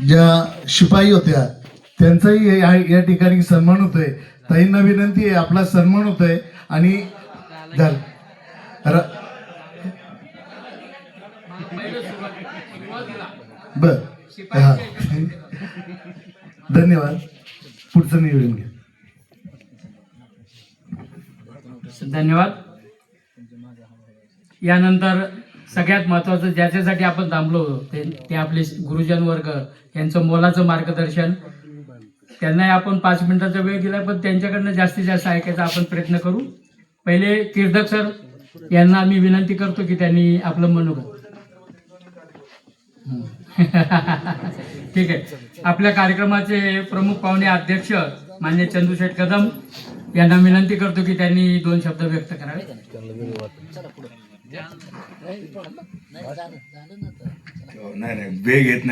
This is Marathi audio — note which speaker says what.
Speaker 1: ज्या शिपाई होत्या त्यांचाही या ठिकाणी सन्मान होतोय. ताईंना विनंती आहे, आपला सन्मान होतोय. आणि बर हा धन्यवाद. पुढचं निवेदन घ्या.
Speaker 2: धन्यवाद. यानंतर सगळ्यात महत्त्वाचं ज्याच्यासाठी आपण थांबलो होतो ते आपले गुरुजन वर्ग यांचं मोलाचं मार्गदर्शन. त्यांनाही आपण 5 मिनिटाचा वेळ दिला, पण त्यांच्याकडनं जास्तीत जास्त ऐकायचा आपण प्रयत्न करू. पहिले कीर्तक सर यांना आम्ही विनंती करतो की त्यांनी आपलं मनोगत. ठीक आहे. आपल्या कार्यक्रमाचे प्रमुख पाहुणे अध्यक्ष मान्य चंदूशेठ कदम यांना विनंती करतो की त्यांनी 2 शब्द व्यक्त करावे.
Speaker 3: नाही वेग येत नाही.